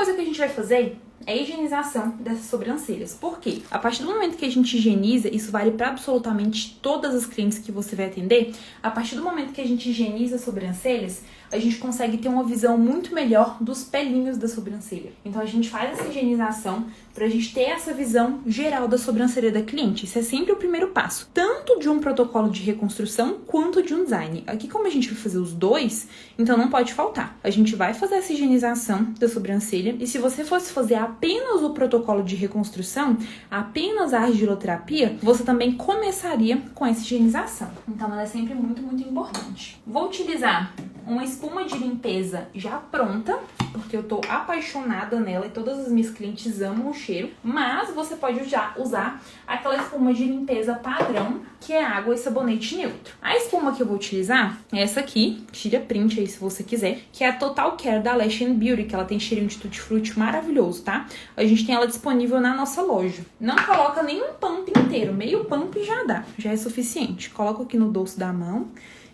coisa que a gente vai fazer é a higienização dessas sobrancelhas. Por quê? A partir do momento que a gente higieniza, isso vale para absolutamente todas as clientes que você vai atender, a partir do momento que a gente higieniza as sobrancelhas, a gente consegue ter uma visão muito melhor dos pelinhos da sobrancelha. Então a gente faz essa higienização pra gente ter essa visão geral da sobrancelha da cliente. Isso é sempre o primeiro passo, tanto de um protocolo de reconstrução quanto de um design. Aqui, como a gente vai fazer os dois, então não pode faltar. A gente vai fazer essa higienização da sobrancelha, e se você fosse fazer apenas o protocolo de reconstrução, apenas a argiloterapia, você também começaria com essa higienização. Então ela é sempre muito, muito importante. Vou utilizar uma espuma de limpeza já pronta, porque eu tô apaixonada nela e todas as minhas clientes amam o cheiro, mas você pode usar aquela espuma de limpeza padrão, que é água e sabonete neutro. A espuma que eu vou utilizar é essa aqui, tira print aí se você quiser, que é a Total Care da Lash Beauty, que ela tem cheirinho de tutti-frutti maravilhoso, tá? A gente tem ela disponível na nossa loja. Não coloca nenhum pump inteiro, meio pump já dá, já é suficiente. Coloco aqui no dorso da mão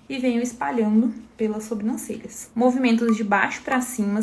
e venho espalhando pelas sobrancelhas. Movimentos de baixo para cima,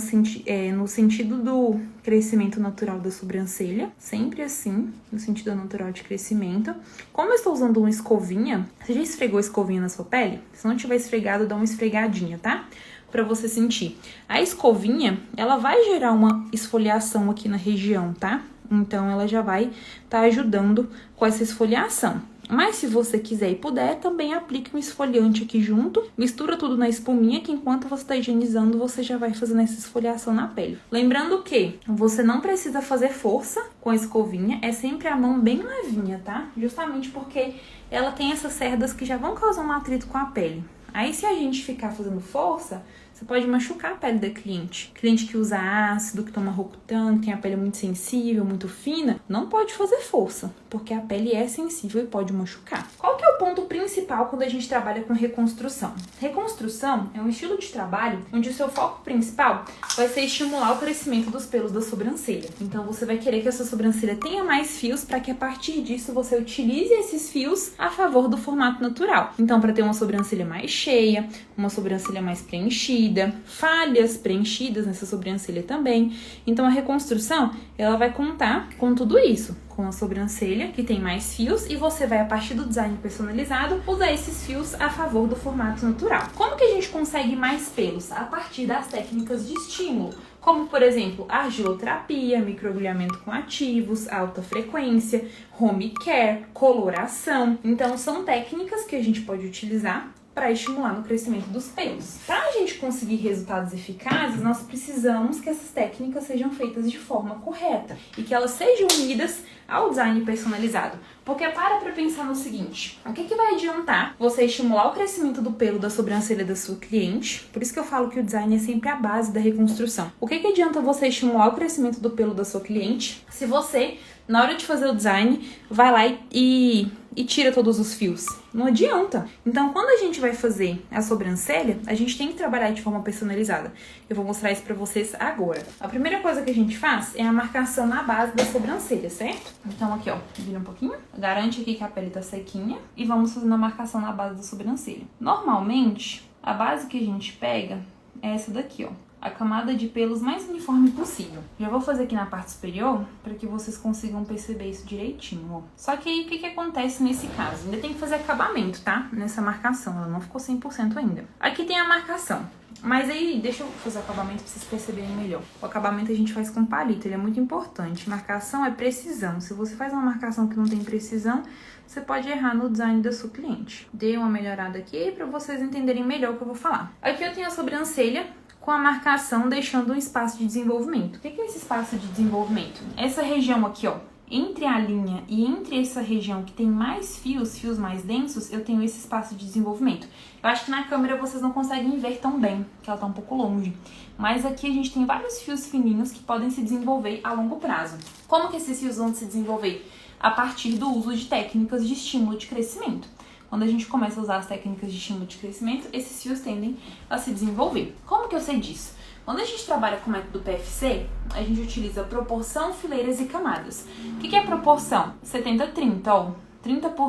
no sentido do crescimento natural da sobrancelha. Sempre assim, no sentido natural de crescimento. Como eu estou usando uma escovinha, você já esfregou a escovinha na sua pele? Se não tiver esfregado, dá uma esfregadinha, tá? Pra você sentir. A escovinha, ela vai gerar uma esfoliação aqui na região, tá? Então, ela já vai estar ajudando com essa esfoliação. Mas se você quiser e puder, também aplique um esfoliante aqui junto. Mistura tudo na espuminha, que enquanto você está higienizando, você já vai fazendo essa esfoliação na pele. Lembrando que você não precisa fazer força com a escovinha, é sempre a mão bem levinha, tá? Justamente porque ela tem essas cerdas que já vão causar um atrito com a pele. Aí, se a gente ficar fazendo força, você pode machucar a pele da cliente. Cliente que usa ácido, que toma Rocutan, que tem a pele muito sensível, muito fina, não pode fazer força, porque a pele é sensível e pode machucar. Qual que é o ponto principal quando a gente trabalha com reconstrução? Reconstrução é um estilo de trabalho onde o seu foco principal vai ser estimular o crescimento dos pelos da sobrancelha. Então, você vai querer que a sua sobrancelha tenha mais fios para que a partir disso você utilize esses fios a favor do formato natural. Então, para ter uma sobrancelha mais cheia, uma sobrancelha mais preenchida, falhas preenchidas nessa sobrancelha também. Então a reconstrução, ela vai contar com tudo isso, com a sobrancelha que tem mais fios, e você vai, a partir do design personalizado, usar esses fios a favor do formato natural. Como que a gente consegue mais pelos? A partir das técnicas de estímulo, como por exemplo, argiloterapia, microagulhamento com ativos, alta frequência, home care, coloração. Então são técnicas que a gente pode utilizar para estimular no crescimento dos pelos. Para a gente conseguir resultados eficazes, nós precisamos que essas técnicas sejam feitas de forma correta e que elas sejam unidas ao design personalizado. Porque para pensar no seguinte, o que vai adiantar você estimular o crescimento do pelo da sobrancelha da sua cliente? Por isso que eu falo que o design é sempre a base da reconstrução. O que adianta você estimular o crescimento do pelo da sua cliente se você, na hora de fazer o design, vai lá e tira todos os fios? Não adianta. Então, quando a gente vai fazer a sobrancelha, a gente tem que trabalhar de forma personalizada. Eu vou mostrar isso pra vocês agora. A primeira coisa que a gente faz é a marcação na base da sobrancelha, certo? Então, aqui, ó, vira um pouquinho. Garante aqui que a pele tá sequinha. E vamos fazendo a marcação na base da sobrancelha. Normalmente, a base que a gente pega é essa daqui, ó. A camada de pelos mais uniforme possível. Já vou fazer aqui na parte superior para que vocês consigam perceber isso direitinho, ó. Só que aí, o que acontece nesse caso? Ainda tem que fazer acabamento, tá? Nessa marcação, ela não ficou 100% ainda. Aqui tem a marcação. Mas aí, deixa eu fazer o acabamento pra vocês perceberem melhor. O acabamento a gente faz com palito, ele é muito importante. Marcação é precisão. Se você faz uma marcação que não tem precisão, você pode errar no design da sua cliente. Dei uma melhorada aqui pra vocês entenderem melhor o que eu vou falar. Aqui eu tenho a sobrancelha com a marcação deixando um espaço de desenvolvimento. O que é esse espaço de desenvolvimento? Essa região aqui, ó, entre a linha e entre essa região que tem mais fios mais densos, eu tenho esse espaço de desenvolvimento. Eu acho que na câmera vocês não conseguem ver tão bem, porque ela tá um pouco longe. Mas aqui a gente tem vários fios fininhos que podem se desenvolver a longo prazo. Como que esses fios vão se desenvolver? A partir do uso de técnicas de estímulo de crescimento. Quando a gente começa a usar as técnicas de estímulo de crescimento, esses fios tendem a se desenvolver. Como que eu sei disso? Quando a gente trabalha com o método PFC, a gente utiliza proporção, fileiras e camadas. O que é proporção? 70-30, ó.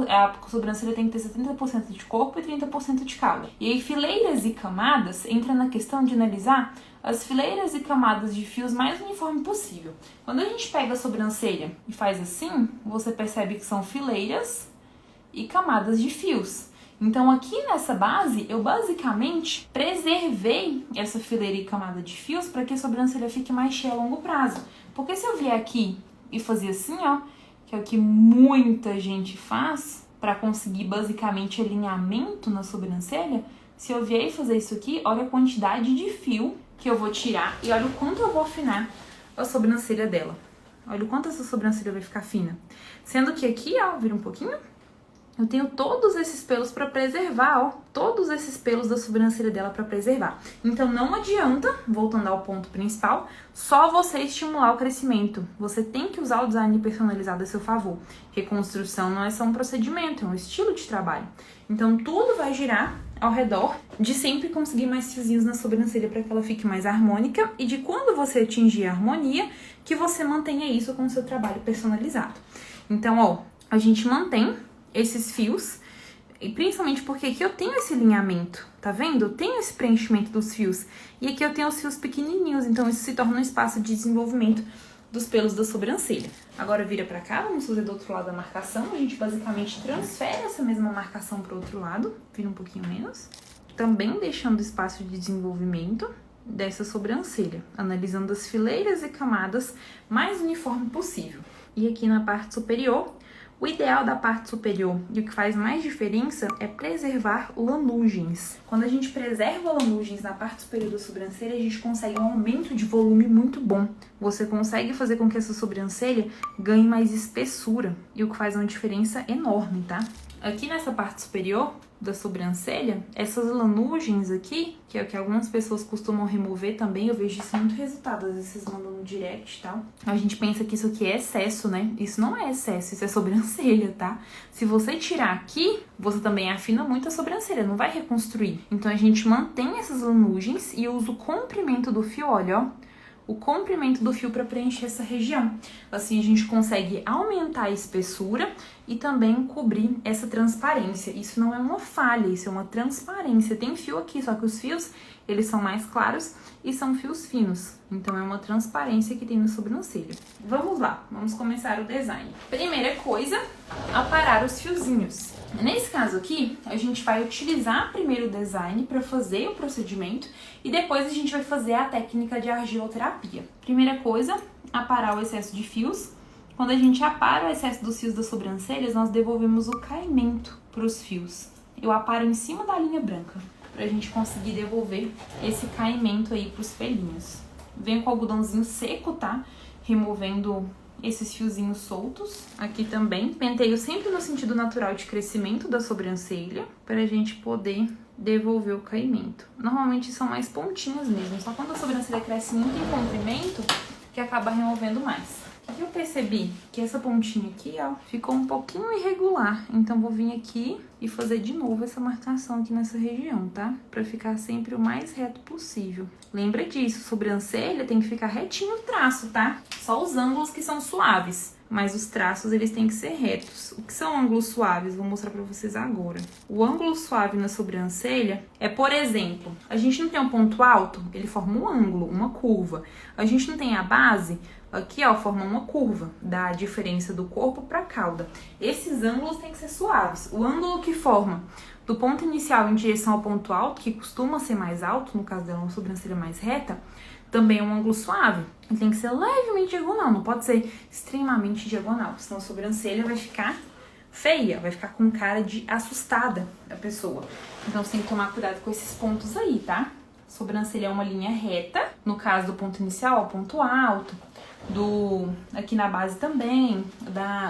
a sobrancelha tem que ter 70% de corpo e 30% de cauda. E aí, fileiras e camadas entra na questão de analisar as fileiras e camadas de fios mais uniforme possível. Quando a gente pega a sobrancelha e faz assim, você percebe que são fileiras e camadas de fios. Então, aqui nessa base, eu basicamente preservei essa fileira e camada de fios para que a sobrancelha fique mais cheia a longo prazo. Porque se eu vier aqui e fazer assim, ó, que é o que muita gente faz para conseguir basicamente alinhamento na sobrancelha, se eu vier e fazer isso aqui, olha a quantidade de fio que eu vou tirar e olha o quanto eu vou afinar a sobrancelha dela. Olha o quanto essa sobrancelha vai ficar fina. Sendo que aqui, ó, vira um pouquinho, eu tenho todos esses pelos para preservar, ó. Todos esses pelos da sobrancelha dela para preservar. Então não adianta, voltando ao ponto principal, só você estimular o crescimento. Você tem que usar o design personalizado a seu favor. Reconstrução não é só um procedimento, é um estilo de trabalho. Então tudo vai girar ao redor de sempre conseguir mais fiozinhos na sobrancelha para que ela fique mais harmônica e de quando você atingir a harmonia, que você mantenha isso com o seu trabalho personalizado. Então, ó, a gente mantém esses fios, e principalmente porque aqui eu tenho esse alinhamento, tá vendo? Eu tenho esse preenchimento dos fios, e aqui eu tenho os fios pequenininhos, então isso se torna um espaço de desenvolvimento dos pelos da sobrancelha. Agora vira pra cá, vamos fazer do outro lado da marcação, a gente basicamente transfere essa mesma marcação pro outro lado, vira um pouquinho menos, também deixando espaço de desenvolvimento dessa sobrancelha, analisando as fileiras e camadas mais uniforme possível. E aqui na parte superior, o ideal da parte superior e o que faz mais diferença é preservar lanugens. Quando a gente preserva lanugens na parte superior da sobrancelha, a gente consegue um aumento de volume muito bom. Você consegue fazer com que essa sobrancelha ganhe mais espessura, e o que faz uma diferença enorme, tá? Aqui nessa parte superior da sobrancelha, essas lanugens aqui, que é o que algumas pessoas costumam remover também, eu vejo isso muito resultado, às vezes vocês mandam no direct e tal. A gente pensa que isso aqui é excesso, né? Isso não é excesso, isso é sobrancelha, tá? Se você tirar aqui, você também afina muito a sobrancelha, não vai reconstruir. Então a gente mantém essas lanugens e usa o comprimento do fio, olha, ó, o comprimento do fio para preencher essa região. Assim a gente consegue aumentar a espessura e também cobrir essa transparência. Isso não é uma falha, isso é uma transparência. Tem fio aqui, só que os fios, eles são mais claros e são fios finos. Então é uma transparência que tem na sobrancelha. Vamos lá, vamos começar o design. Primeira coisa, aparar os fiozinhos. Nesse caso aqui, a gente vai utilizar primeiro o design para fazer o procedimento e depois a gente vai fazer a técnica de argiloterapia. Primeira coisa, aparar o excesso de fios. Quando a gente apara o excesso dos fios das sobrancelhas, nós devolvemos o caimento para os fios. Eu aparo em cima da linha branca, para a gente conseguir devolver esse caimento aí para os pelinhos. Venho com o algodãozinho seco, tá? Removendo esses fiozinhos soltos. Aqui também, penteio sempre no sentido natural de crescimento da sobrancelha, para a gente poder devolver o caimento. Normalmente são mais pontinhas mesmo, só quando a sobrancelha cresce muito em comprimento que acaba removendo mais. O que eu percebi? Que essa pontinha aqui, ó, ficou um pouquinho irregular. Então, vou vir aqui e fazer de novo essa marcação aqui nessa região, tá? Pra ficar sempre o mais reto possível. Lembra disso, sobrancelha tem que ficar retinho o traço, tá? Só os ângulos que são suaves. Mas os traços, eles têm que ser retos. O que são ângulos suaves? Vou mostrar pra vocês agora. O ângulo suave na sobrancelha é, por exemplo, a gente não tem um ponto alto, ele forma um ângulo, uma curva. A gente não tem a base, aqui, ó, forma uma curva da diferença do corpo pra cauda. Esses ângulos têm que ser suaves. O ângulo que forma do ponto inicial em direção ao ponto alto, que costuma ser mais alto, no caso dela, uma sobrancelha mais reta, também é um ângulo suave. Ele tem que ser levemente diagonal, não pode ser extremamente diagonal, senão a sobrancelha vai ficar feia, vai ficar com cara de assustada a pessoa. Então você tem que tomar cuidado com esses pontos aí, tá? Sobrancelha é uma linha reta, no caso do ponto inicial ao ponto alto, aqui na base também,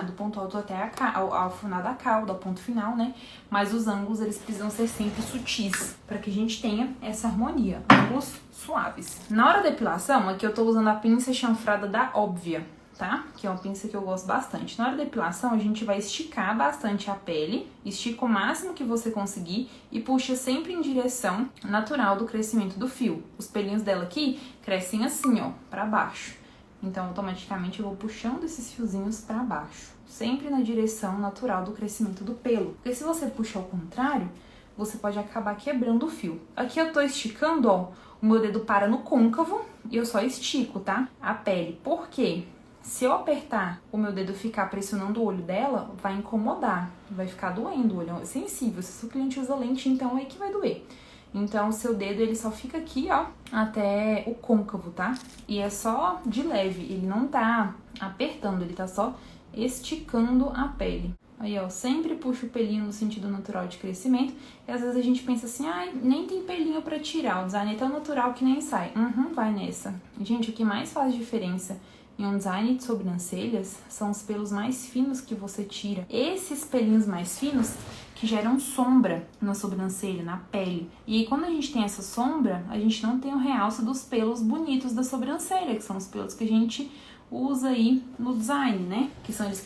do ponto alto até ao final da cauda, ao ponto final, né? Mas os ângulos, eles precisam ser sempre sutis, para que a gente tenha essa harmonia, ângulos suaves. Na hora da depilação, aqui eu tô usando a pinça chanfrada da Óbvia, tá? Que é uma pinça que eu gosto bastante. Na hora da depilação, a gente vai esticar bastante a pele, estica o máximo que você conseguir e puxa sempre em direção natural do crescimento do fio. Os pelinhos dela aqui crescem assim, ó, pra baixo. Então, automaticamente eu vou puxando esses fiozinhos pra baixo, sempre na direção natural do crescimento do pelo. Porque se você puxa ao contrário, você pode acabar quebrando o fio. Aqui eu tô esticando, ó, o meu dedo para no côncavo e eu só estico, tá? A pele. Por quê? Se eu apertar o meu dedo e ficar pressionando o olho dela, vai incomodar, vai ficar doendo, o olho é sensível. Se o cliente usa lente, então é que vai doer. Então, o seu dedo, ele só fica aqui, ó, até o côncavo, tá? E é só de leve, ele não tá apertando, ele tá só esticando a pele. Aí, ó, sempre puxo o pelinho no sentido natural de crescimento. E às vezes a gente pensa assim, ai, nem tem pelinho pra tirar, o design é tão natural que nem sai. Vai nessa. Gente, o que mais faz diferença em um design de sobrancelhas são os pelos mais finos que você tira. Esses pelinhos mais finos que geram sombra na sobrancelha, na pele. E aí, quando a gente tem essa sombra, a gente não tem o realce dos pelos bonitos da sobrancelha, que são os pelos que a gente usa aí no design, né? Que são os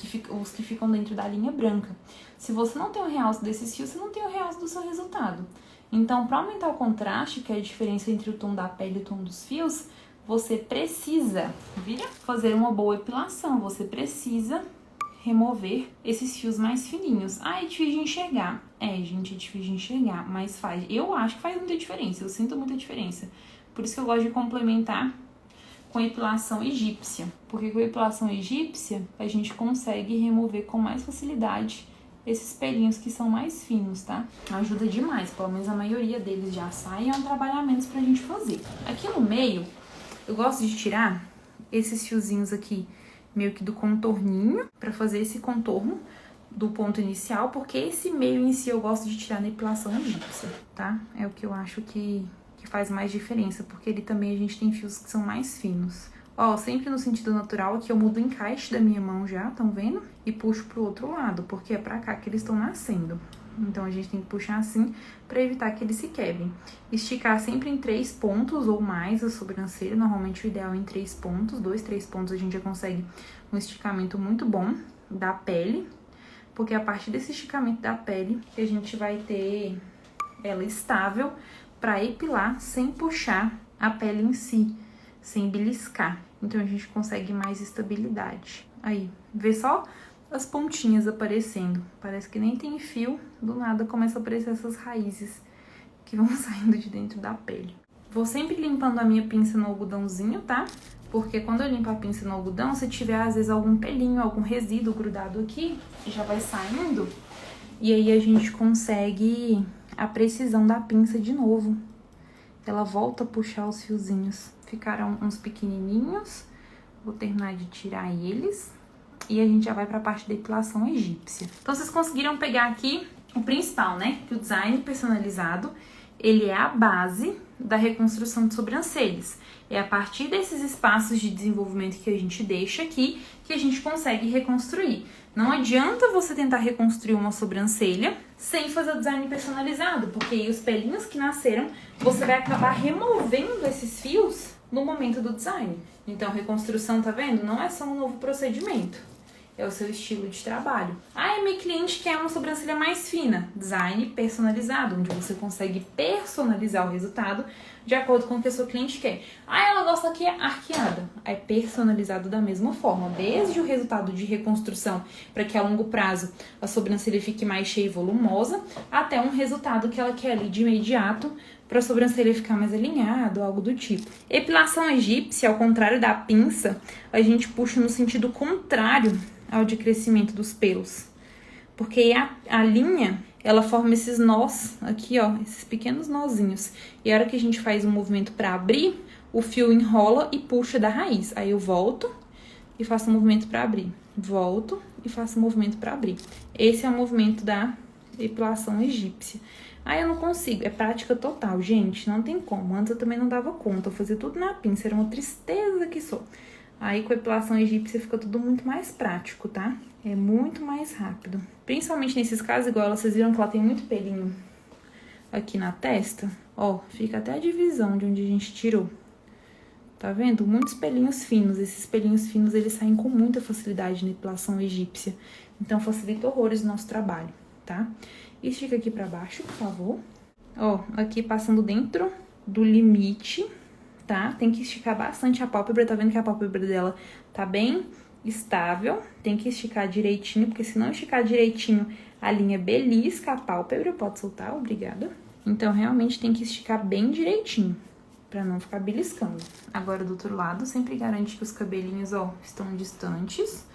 que ficam dentro da linha branca. Se você não tem o realce desses fios, você não tem o realce do seu resultado. Então, para aumentar o contraste, que é a diferença entre o tom da pele e o tom dos fios, você precisa, fazer uma boa epilação. Você precisa remover esses fios mais fininhos. Ah, é difícil de enxergar. É, gente, é difícil de enxergar, mas faz. Eu acho que faz muita diferença, eu sinto muita diferença. Por isso que eu gosto de complementar com epilação egípcia. Porque com epilação egípcia, a gente consegue remover com mais facilidade esses pelinhos que são mais finos, tá? Ajuda demais, pelo menos a maioria deles já sai, é um trabalho a menos pra gente fazer. Aqui no meio, eu gosto de tirar esses fiozinhos aqui, meio que do contorninho, pra fazer esse contorno do ponto inicial, porque esse meio em si eu gosto de tirar na epilação egípcia, tá? É o que eu acho que faz mais diferença, porque ele também a gente tem fios que são mais finos. Ó, sempre no sentido natural, aqui eu mudo o encaixe da minha mão já, estão vendo? E puxo pro outro lado, porque é pra cá que eles estão nascendo. Então, a gente tem que puxar assim pra evitar que eles se quebrem. Esticar sempre em 3 pontos ou mais a sobrancelha. Normalmente, o ideal é em 3 pontos. 2, 3 pontos a gente já consegue um esticamento muito bom da pele. Porque é a partir desse esticamento da pele que a gente vai ter ela estável pra epilar sem puxar a pele em si, sem beliscar. Então, a gente consegue mais estabilidade. Aí, vê só as pontinhas aparecendo. Parece que nem tem fio, do nada começa a aparecer essas raízes que vão saindo de dentro da pele. Vou sempre limpando a minha pinça no algodãozinho, tá? Porque quando eu limpo a pinça no algodão, se tiver às vezes algum pelinho, algum resíduo grudado aqui, já vai saindo. E aí a gente consegue a precisão da pinça de novo. Ela volta a puxar os fiozinhos. Ficaram uns pequenininhos. Vou terminar de tirar eles. E a gente já vai pra parte da epilação egípcia. Então, vocês conseguiram pegar aqui o principal, né? Que o design personalizado, ele é a base da reconstrução de sobrancelhas. É a partir desses espaços de desenvolvimento que a gente deixa aqui que a gente consegue reconstruir. Não adianta você tentar reconstruir uma sobrancelha sem fazer o design personalizado, porque aí os pelinhos que nasceram, você vai acabar removendo esses fios no momento do design. Então, reconstrução, tá vendo? Não é só um novo procedimento. É o seu estilo de trabalho. Ah, minha cliente quer uma sobrancelha mais fina. Design personalizado, onde você consegue personalizar o resultado de acordo com o que a sua cliente quer. Ah, ela gosta que é arqueada. É personalizado da mesma forma. Desde o resultado de reconstrução, para que a longo prazo a sobrancelha fique mais cheia e volumosa, até um resultado que ela quer ali de imediato, para a sobrancelha ficar mais alinhada ou algo do tipo. Epilação egípcia, ao contrário da pinça, a gente puxa no sentido contrário ao de crescimento dos pelos. Porque a linha, ela forma esses nós aqui, ó, esses pequenos nozinhos. E a hora que a gente faz um movimento para abrir, o fio enrola e puxa da raiz. Aí eu volto e faço um movimento para abrir. Volto e faço um movimento para abrir. Esse é o movimento da epilação egípcia. Aí eu não consigo, é prática total, gente, não tem como. Antes eu também não dava conta, eu fazia tudo na pinça, era uma tristeza que sou. Aí com a epilação egípcia fica tudo muito mais prático, tá? É muito mais rápido. Principalmente nesses casos, igual vocês viram que ela tem muito pelinho aqui na testa. Ó, fica até a divisão de onde a gente tirou. Tá vendo? Muitos pelinhos finos. Esses pelinhos finos, eles saem com muita facilidade na epilação egípcia. Então, facilita horrores o nosso trabalho, tá? Estica aqui pra baixo, por favor. Ó, aqui passando dentro do limite, tá? Tem que esticar bastante a pálpebra, tá vendo que a pálpebra dela tá bem estável? Tem que esticar direitinho, porque se não esticar direitinho, a linha belisca a pálpebra. Pode soltar, obrigada. Então, realmente tem que esticar bem direitinho, pra não ficar beliscando. Agora, do outro lado, sempre garante que os cabelinhos, ó, estão distantes,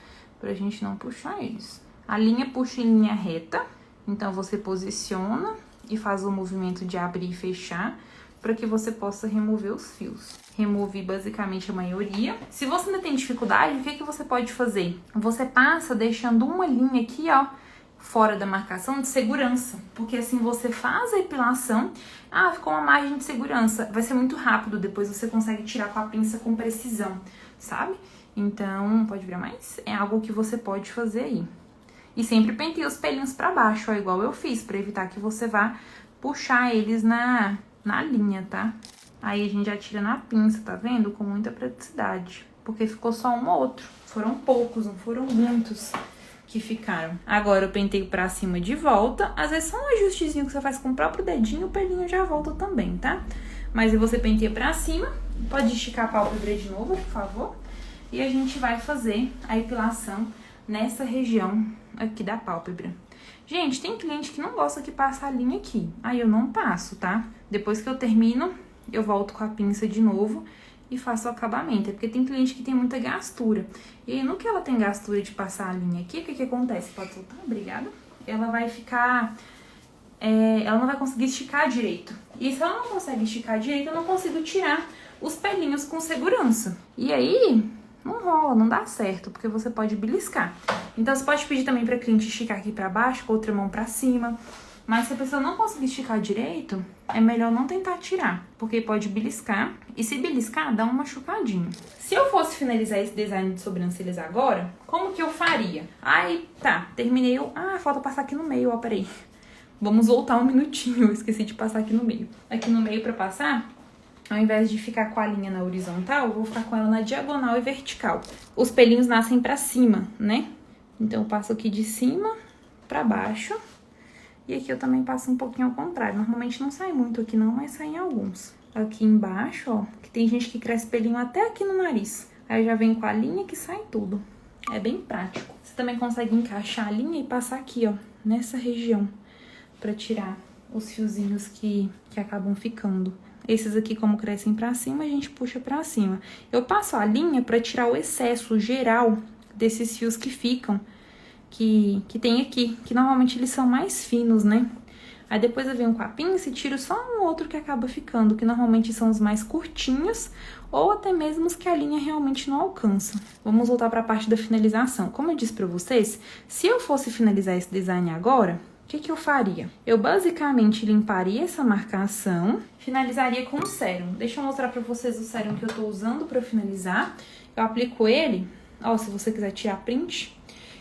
pra gente não puxar eles. A linha puxa em linha reta, então você posiciona e faz o movimento de abrir e fechar, para que você possa remover os fios. Removi basicamente a maioria. Se você ainda tem dificuldade, o que você pode fazer? Você passa deixando uma linha aqui, ó, fora da marcação de segurança, porque assim você faz a epilação, ficou uma margem de segurança, vai ser muito rápido, depois você consegue tirar com a pinça com precisão, sabe? Então, pode virar mais? É algo que você pode fazer aí. E sempre penteia os pelinhos pra baixo, ó, igual eu fiz, pra evitar que você vá puxar eles na linha, tá? Aí a gente já tira na pinça, tá vendo? Com muita praticidade, porque ficou só um ou outro. Foram poucos, não foram muitos que ficaram. Agora eu penteio pra cima de volta. Às vezes só um ajustezinho que você faz com o próprio dedinho, o pelinho já volta também, tá? Mas aí você penteia pra cima. Pode esticar a pálpebra de novo, por favor. E a gente vai fazer a epilação nessa região aqui da pálpebra. Gente, tem cliente que não gosta que passe a linha aqui. Aí eu não passo, tá? Depois que eu termino, eu volto com a pinça de novo e faço o acabamento. É porque tem cliente que tem muita gastura. E aí, no que ela tem gastura de passar a linha aqui, o que acontece? Pode soltar? Obrigada. Ela vai ficar... ela não vai conseguir esticar direito. E se ela não consegue esticar direito, eu não consigo tirar os pelinhos com segurança. E aí... não rola, não dá certo, porque você pode beliscar. Então, você pode pedir também pra cliente esticar aqui pra baixo, com a outra mão pra cima. Mas se a pessoa não conseguir esticar direito, é melhor não tentar tirar, porque pode beliscar. E se beliscar, dá um machucadinho. Se eu fosse finalizar esse design de sobrancelhas agora, como que eu faria? Aí, tá, terminei o... falta passar aqui no meio, ó, peraí. Vamos voltar um minutinho, eu esqueci de passar aqui no meio. Aqui no meio pra passar... ao invés de ficar com a linha na horizontal, eu vou ficar com ela na diagonal e vertical. Os pelinhos nascem pra cima, né? Então, eu passo aqui de cima pra baixo. E aqui eu também passo um pouquinho ao contrário. Normalmente não sai muito aqui não, mas sai em alguns. Aqui embaixo, ó, que tem gente que cresce pelinho até aqui no nariz. Aí já vem com a linha que sai tudo. É bem prático. Você também consegue encaixar a linha e passar aqui, ó, nessa região, pra tirar os fiozinhos que acabam ficando. Esses aqui, como crescem pra cima, a gente puxa pra cima. Eu passo a linha pra tirar o excesso geral desses fios que ficam, que tem aqui, que normalmente eles são mais finos, né? Aí depois eu venho com a pinça e tiro só um outro que acaba ficando, que normalmente são os mais curtinhos, ou até mesmo os que a linha realmente não alcança. Vamos voltar pra parte da finalização. Como eu disse pra vocês, se eu fosse finalizar esse design agora... o que eu faria? Eu basicamente limparia essa marcação, finalizaria com o sérum. Deixa eu mostrar pra vocês o sérum que eu tô usando pra finalizar. Eu aplico ele, ó, se você quiser tirar print,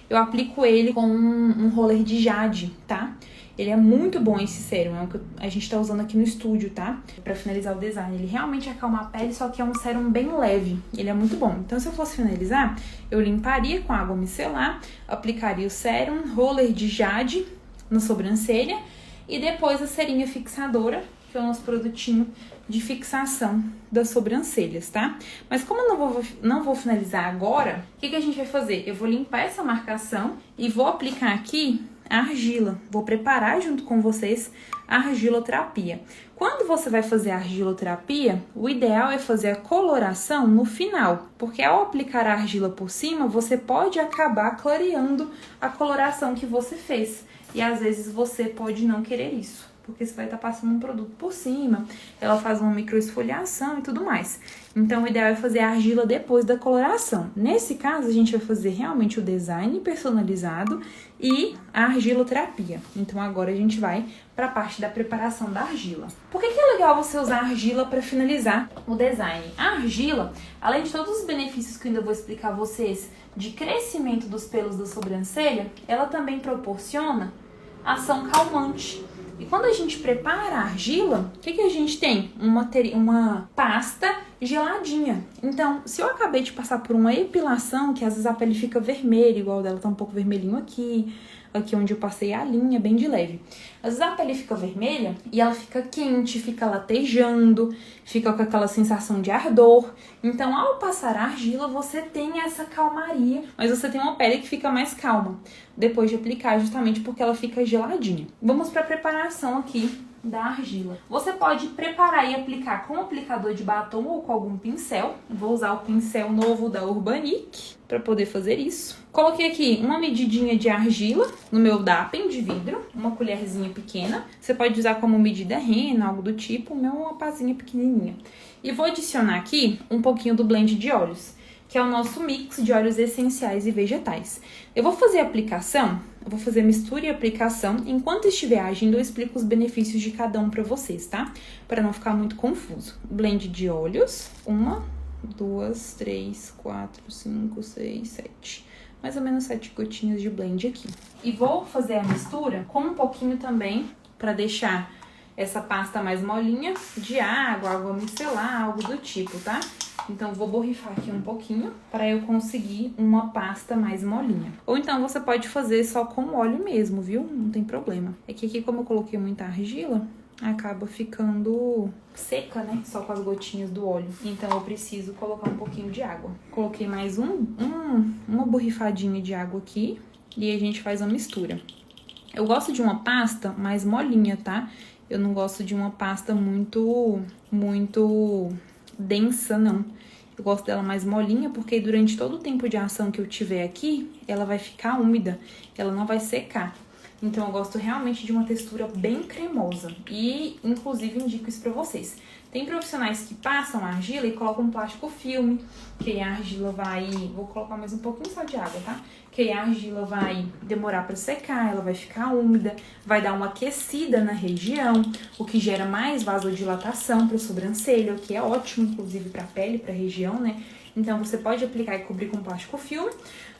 eu aplico ele com um roller de jade, tá? Ele é muito bom esse sérum, é o que a gente tá usando aqui no estúdio, tá? Pra finalizar o design. Ele realmente acalma a pele, só que é um sérum bem leve. Ele é muito bom. Então, se eu fosse finalizar, eu limparia com água micelar, aplicaria o sérum, roller de jade na sobrancelha e depois a cerinha fixadora, que é o nosso produtinho de fixação das sobrancelhas, tá? Mas como eu não vou finalizar agora, o que a gente vai fazer? Eu vou limpar essa marcação e vou aplicar aqui a argila. Vou preparar junto com vocês a argiloterapia. Quando você vai fazer a argiloterapia, o ideal é fazer a coloração no final, porque ao aplicar a argila por cima, você pode acabar clareando a coloração que você fez. E às vezes você pode não querer isso, porque você vai estar passando um produto por cima, ela faz uma microesfoliação e tudo mais. Então, o ideal é fazer a argila depois da coloração. Nesse caso, a gente vai fazer realmente o design personalizado e a argiloterapia. Então, agora a gente vai para a parte da preparação da argila. Por que é legal você usar a argila para finalizar o design? A argila, além de todos os benefícios que eu ainda vou explicar a vocês de crescimento dos pelos da sobrancelha, ela também proporciona ação calmante. E quando a gente prepara a argila, o que a gente tem? Uma pasta geladinha. Então, se eu acabei de passar por uma epilação, que às vezes a pele fica vermelha, igual dela tá um pouco vermelhinho aqui, aqui onde eu passei a linha, bem de leve. Às vezes a pele fica vermelha e ela fica quente, fica latejando, fica com aquela sensação de ardor. Então, ao passar a argila, você tem essa calmaria, mas você tem uma pele que fica mais calma depois de aplicar, justamente porque ela fica geladinha. Vamos para a preparação aqui da argila. Você pode preparar e aplicar com aplicador de batom ou com algum pincel. Vou usar o pincel novo da Urbanic para poder fazer isso. Coloquei aqui uma medidinha de argila no meu dappen de vidro, uma colherzinha pequena. Você pode usar como medida rena, algo do tipo, o meu é uma pazinha pequenininha. E vou adicionar aqui um pouquinho do blend de óleos, que é o nosso mix de óleos essenciais e vegetais. Eu vou fazer a aplicação, eu vou fazer mistura e aplicação. Enquanto estiver agindo, eu explico os benefícios de cada um para vocês, tá? Para não ficar muito confuso. Blend de óleos, 1, 2, 3, 4, 5, 6, 7. Mais ou menos 7 gotinhas de blend aqui. E vou fazer a mistura com um pouquinho também, para deixar essa pasta mais molinha, de água micelar, algo do tipo, tá? Então, vou borrifar aqui um pouquinho para eu conseguir uma pasta mais molinha. Ou então, você pode fazer só com óleo mesmo, viu? Não tem problema. É que aqui, como eu coloquei muita argila, acaba ficando seca, né? Só com as gotinhas do óleo. Então, eu preciso colocar um pouquinho de água. Coloquei mais uma borrifadinha de água aqui e a gente faz a mistura. Eu gosto de uma pasta mais molinha, tá? Eu não gosto de uma pasta muito densa, não. Eu gosto dela mais molinha, porque durante todo o tempo de ação que eu tiver aqui, ela vai ficar úmida, ela não vai secar. Então, eu gosto realmente de uma textura bem cremosa. E, inclusive, indico isso pra vocês. Tem profissionais que passam a argila e colocam um plástico filme, que aí a argila vai... Vou colocar mais um pouquinho só de água, tá? Que aí a argila vai demorar pra secar, ela vai ficar úmida, vai dar uma aquecida na região, o que gera mais vasodilatação pra sobrancelha, o que é ótimo, inclusive, pra pele, pra região, né? Então, você pode aplicar e cobrir com plástico filme,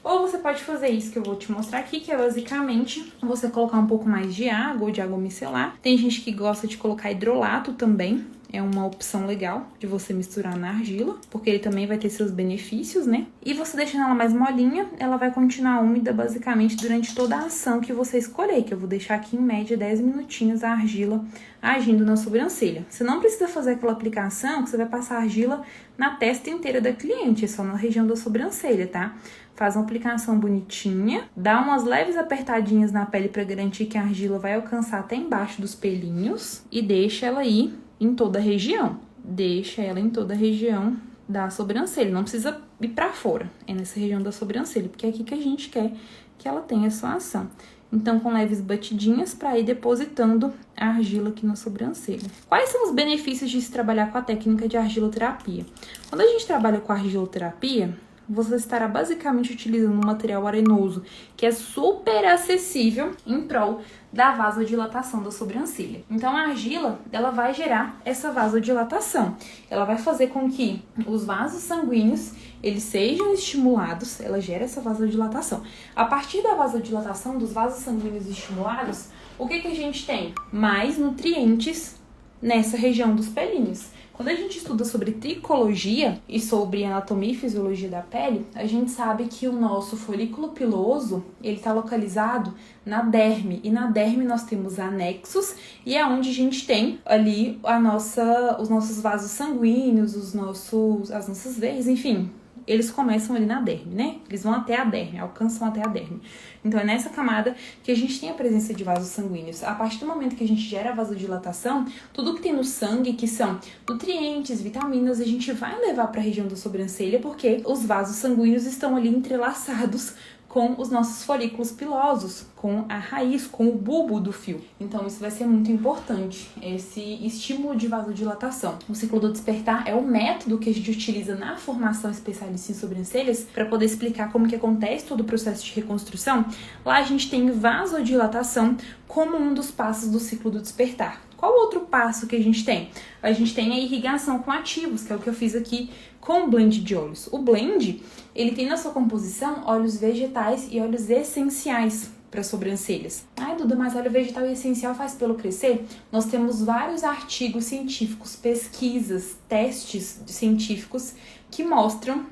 ou você pode fazer isso que eu vou te mostrar aqui, que é basicamente você colocar um pouco mais de água ou de água micelar. Tem gente que gosta de colocar hidrolato também, é uma opção legal de você misturar na argila, porque ele também vai ter seus benefícios, né? E você deixando ela mais molinha, ela vai continuar úmida basicamente durante toda a ação que você escolher, que eu vou deixar aqui em média 10 minutinhos a argila agindo na sobrancelha. Você não precisa fazer aquela aplicação que você vai passar a argila na testa inteira da cliente, é só na região da sobrancelha, tá? Faz uma aplicação bonitinha, dá umas leves apertadinhas na pele para garantir que a argila vai alcançar até embaixo dos pelinhos e deixa ela aí em toda a região. Deixa ela em toda a região da sobrancelha, não precisa ir pra fora, é nessa região da sobrancelha, porque é aqui que a gente quer que ela tenha sua ação. Então, com leves batidinhas para ir depositando a argila aqui na sobrancelha. Quais são os benefícios de se trabalhar com a técnica de argiloterapia? Quando a gente trabalha com argiloterapia, você estará basicamente utilizando um material arenoso que é super acessível em prol da vasodilatação da sobrancelha. Então, a argila, ela vai gerar essa vasodilatação. Ela vai fazer com que os vasos sanguíneos, eles sejam estimulados, ela gera essa vasodilatação. A partir da vasodilatação, dos vasos sanguíneos estimulados, o que a gente tem? Mais nutrientes nessa região dos pelinhos. Quando a gente estuda sobre tricologia e sobre anatomia e fisiologia da pele, a gente sabe que o nosso folículo piloso, ele está localizado na derme. E na derme nós temos anexos e é onde a gente tem ali os nossos vasos sanguíneos, as nossas veias, enfim. Eles começam ali na derme, né? Eles vão até a derme, alcançam até a derme. Então, é nessa camada que a gente tem a presença de vasos sanguíneos. A partir do momento que a gente gera a vasodilatação, tudo que tem no sangue, que são nutrientes, vitaminas, a gente vai levar para a região da sobrancelha, porque os vasos sanguíneos estão ali entrelaçados com os nossos folículos pilosos, com a raiz, com o bulbo do fio. Então, isso vai ser muito importante, esse estímulo de vasodilatação. O ciclo do despertar é o método que a gente utiliza na formação especialista em sobrancelhas para poder explicar como que acontece todo o processo de reconstrução. Lá a gente tem vasodilatação como um dos passos do ciclo do despertar. Qual outro passo que a gente tem? A gente tem a irrigação com ativos, que é o que eu fiz aqui com o blend de óleos. O blend, ele tem na sua composição óleos vegetais e óleos essenciais para sobrancelhas. Ai, Duda, mas óleo vegetal e essencial faz pelo crescer? Nós temos vários artigos científicos, pesquisas, testes científicos que mostram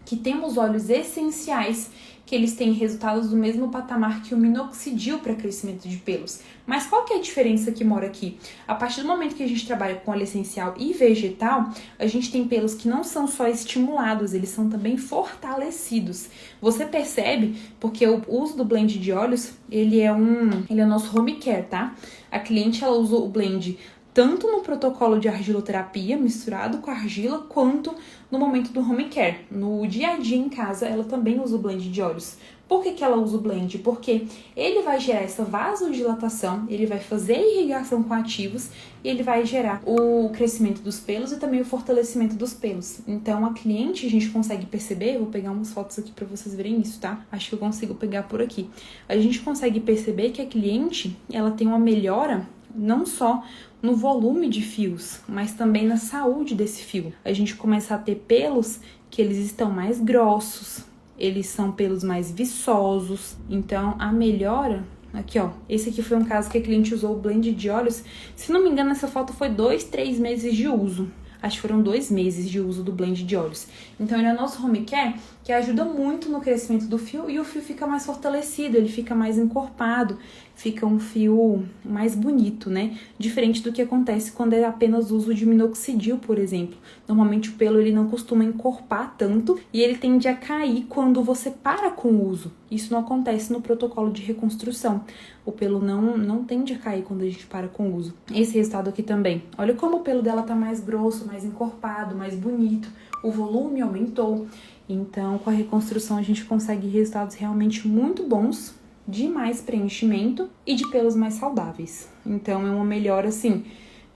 que temos óleos essenciais, que eles têm resultados do mesmo patamar que o minoxidil para crescimento de pelos. Mas qual que é a diferença que mora aqui? A partir do momento que a gente trabalha com óleo essencial e vegetal, a gente tem pelos que não são só estimulados, eles são também fortalecidos. Você percebe, porque o uso do blend de óleos, ele é o nosso home care, tá? A cliente, ela usa o blend tanto no protocolo de argiloterapia, misturado com argila, quanto no momento do home care. No dia a dia em casa, ela também usa o blend de óleos. Por que ela usa o blend? Porque ele vai gerar essa vasodilatação, ele vai fazer irrigação com ativos e ele vai gerar o crescimento dos pelos e também o fortalecimento dos pelos. Então, a cliente, a gente consegue perceber, vou pegar umas fotos aqui para vocês verem isso, tá? Acho que eu consigo pegar por aqui. A gente consegue perceber que a cliente, ela tem uma melhora não só no volume de fios, mas também na saúde desse fio. A gente começa a ter pelos que eles estão mais grossos, eles são pelos mais viçosos. Então, a melhora... Aqui, ó, esse aqui foi um caso que a cliente usou o blend de óleos. Se não me engano, essa foto foi 2, 3 meses de uso. Acho que foram 2 meses de uso do blend de óleos. Então, ele é nosso home care, que ajuda muito no crescimento do fio e o fio fica mais fortalecido, ele fica mais encorpado, fica um fio mais bonito, né? Diferente do que acontece quando é apenas uso de minoxidil, por exemplo. Normalmente o pelo ele não costuma encorpar tanto e ele tende a cair quando você para com o uso. Isso não acontece no protocolo de reconstrução. O pelo não tende a cair quando a gente para com o uso. Esse resultado aqui também. Olha como o pelo dela tá mais grosso, mais encorpado, mais bonito. O volume aumentou. Então, com a reconstrução, a gente consegue resultados realmente muito bons, de mais preenchimento e de pelos mais saudáveis. Então, é uma melhora, assim,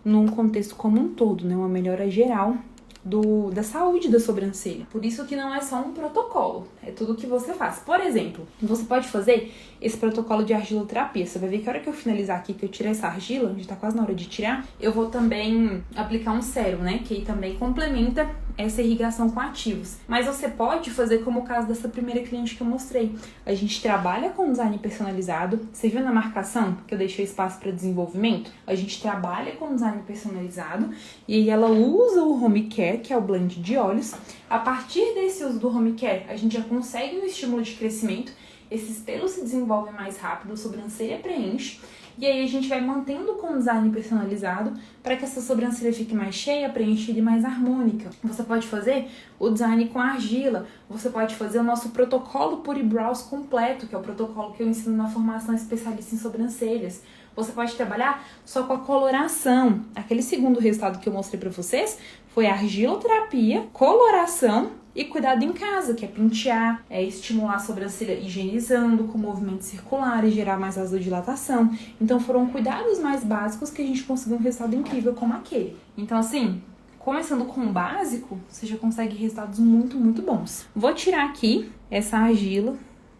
num contexto como um todo, né? Uma melhora geral da saúde da sobrancelha. Por isso que não é só um protocolo, é tudo que você faz. Por exemplo, você pode fazer esse protocolo de argiloterapia. Você vai ver que a hora que eu finalizar aqui, que eu tirar essa argila, já tá quase na hora de tirar, eu vou também aplicar um sérum, né? Que também complementa essa irrigação com ativos. Mas você pode fazer como o caso dessa primeira cliente que eu mostrei. A gente trabalha com design personalizado. Você viu na marcação que eu deixei espaço para desenvolvimento? A gente trabalha com design personalizado e aí ela usa o home care, que é o blend de óleos. A partir desse uso do home care, a gente já consegue um estímulo de crescimento. Esses pelos se desenvolvem mais rápido, a sobrancelha preenche. E aí a gente vai mantendo com design personalizado para que essa sobrancelha fique mais cheia, preenchida e mais harmônica. Você pode fazer o design com argila, você pode fazer o nosso protocolo Puri Brows completo, que é o protocolo que eu ensino na formação especialista em sobrancelhas. Você pode trabalhar só com a coloração. Aquele segundo resultado que eu mostrei para vocês foi argiloterapia, coloração e cuidado em casa, que é pentear, estimular a sobrancelha higienizando com movimentos circulares, gerar mais vasodilatação. Então foram cuidados mais básicos que a gente conseguiu um resultado incrível como aquele. Então assim, começando com o básico, você já consegue resultados muito, muito bons. Vou tirar aqui essa argila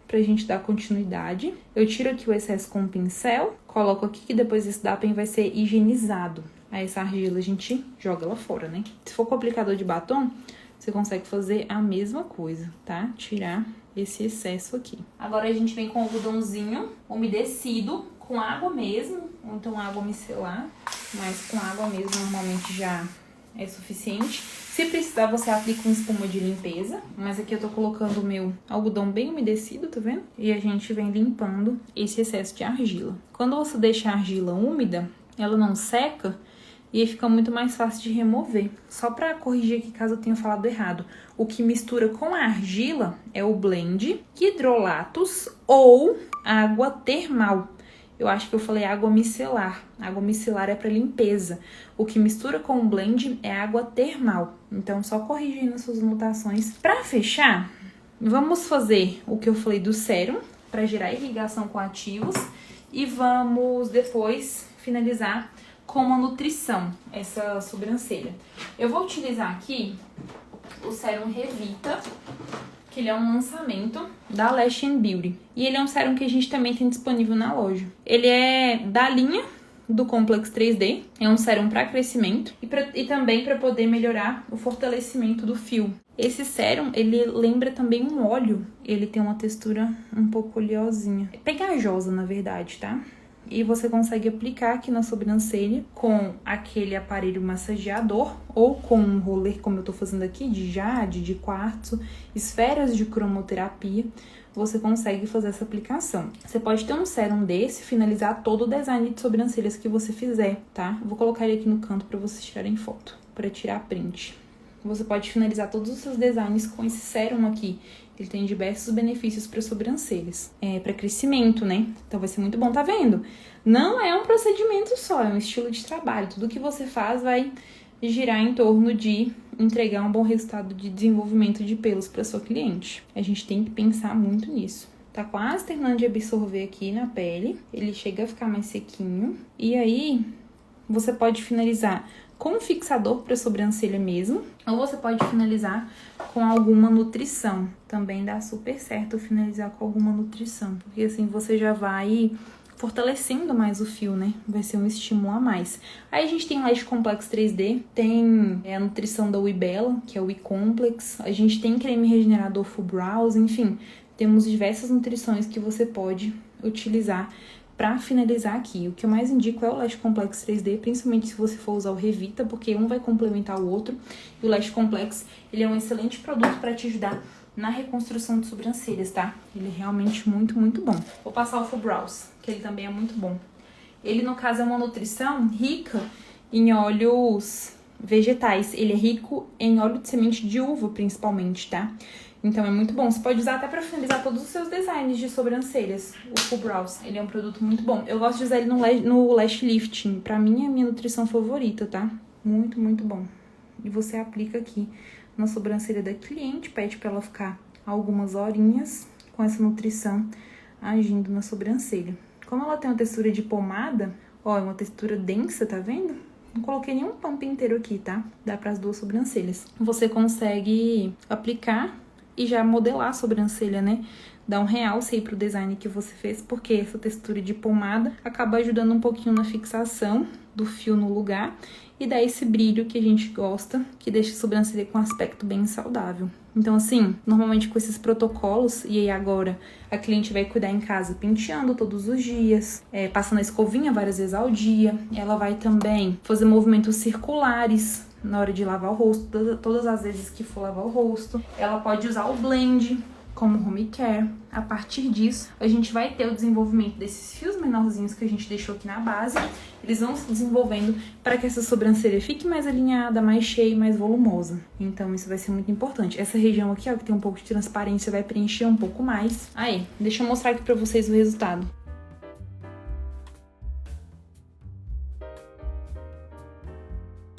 pra gente dar continuidade. Eu tiro aqui o excesso com o pincel, coloco aqui que depois esse DAPEN vai ser higienizado. Aí essa argila a gente joga ela fora, né? Se for com aplicador de batom, você consegue fazer a mesma coisa, tá? Tirar esse excesso aqui. Agora a gente vem com o algodãozinho umedecido, com água mesmo, ou então água micelar, mas com água mesmo normalmente já é suficiente. Se precisar, você aplica uma espuma de limpeza, mas aqui eu tô colocando o meu algodão bem umedecido, tá vendo? E a gente vem limpando esse excesso de argila. Quando você deixa a argila úmida, ela não seca, e aí fica muito mais fácil de remover. Só para corrigir aqui caso eu tenha falado errado, o que mistura com a argila é o blend, hidrolatos ou água termal. Eu acho que eu falei água micelar. Água micelar é para limpeza. O que mistura com o blend é água termal. Então, só corrigindo as suas anotações. Para fechar, vamos fazer o que eu falei do sérum, para gerar irrigação com ativos. E vamos depois finalizar com uma nutrição, essa sobrancelha. Eu vou utilizar aqui o sérum Revita, que ele é um lançamento da Lash Beauty. E ele é um sérum que a gente também tem disponível na loja. Ele é da linha do Complex 3D, é um sérum para crescimento e também para poder melhorar o fortalecimento do fio. Esse sérum, ele lembra também um óleo, ele tem uma textura um pouco oleosinha, pegajosa na verdade, tá? e você consegue aplicar aqui na sobrancelha com aquele aparelho massageador ou com um roller, como eu tô fazendo aqui, de jade, de quartzo, esferas de cromoterapia. Você consegue fazer essa aplicação. Você pode ter um sérum desse e finalizar todo o design de sobrancelhas que você fizer, tá? Eu vou colocar ele aqui no canto para vocês tirarem foto, para tirar print. Você pode finalizar todos os seus designs com esse sérum aqui. Ele tem diversos benefícios para sobrancelhas, para crescimento, né? Então vai ser muito bom, tá vendo? Não é um procedimento só, é um estilo de trabalho. Tudo que você faz vai girar em torno de entregar um bom resultado de desenvolvimento de pelos para sua cliente. A gente tem que pensar muito nisso. Tá quase terminando de absorver aqui na pele, ele chega a ficar mais sequinho. E aí, você pode finalizar com um fixador para sobrancelha mesmo, ou você pode finalizar com alguma nutrição. Também dá super certo finalizar com alguma nutrição, porque assim você já vai fortalecendo mais o fio, né? Vai ser um estímulo a mais. Aí a gente tem o Lash Complex 3D, tem a nutrição da Wibella, que é o WeComplex, a gente tem creme regenerador Full Brows, enfim, temos diversas nutrições que você pode utilizar para finalizar aqui. O que eu mais indico é o Lash Complex 3D, principalmente se você for usar o Revita, porque um vai complementar o outro. E o Lash Complex, ele é um excelente produto para te ajudar na reconstrução de sobrancelhas, tá? Ele é realmente muito, muito bom. Vou passar o Full Brows, que ele também é muito bom. Ele, no caso, é uma nutrição rica em óleos vegetais. Ele é rico em óleo de semente de uva, principalmente, tá? Então é muito bom. Você pode usar até pra finalizar todos os seus designs de sobrancelhas, o Full Brows. Ele é um produto muito bom. Eu gosto de usar ele no Lash Lifting. Pra mim é a minha nutrição favorita, tá? Muito, muito bom. E você aplica aqui na sobrancelha da cliente, pede pra ela ficar algumas horinhas com essa nutrição agindo na sobrancelha. Como ela tem uma textura de pomada, ó, é uma textura densa, tá vendo? Não coloquei nenhum pump inteiro aqui, tá? Dá pras duas sobrancelhas. Você consegue aplicar e já modelar a sobrancelha, né? Dar um realce aí pro design que você fez, porque essa textura de pomada acaba ajudando um pouquinho na fixação do fio no lugar e dá esse brilho que a gente gosta, que deixa a sobrancelha com um aspecto bem saudável. Então, assim, normalmente com esses protocolos, e aí agora a cliente vai cuidar em casa penteando todos os dias, passando a escovinha várias vezes ao dia, ela vai também fazer movimentos circulares na hora de lavar o rosto, todas as vezes que for lavar o rosto. Ela pode usar o blend como home care. A partir disso, a gente vai ter o desenvolvimento desses fios menorzinhos que a gente deixou aqui na base. Eles vão se desenvolvendo para que essa sobrancelha fique mais alinhada, mais cheia e mais volumosa. Então, isso vai ser muito importante. Essa região aqui, ó, que tem um pouco de transparência, vai preencher um pouco mais. Aí, deixa eu mostrar aqui pra vocês o resultado.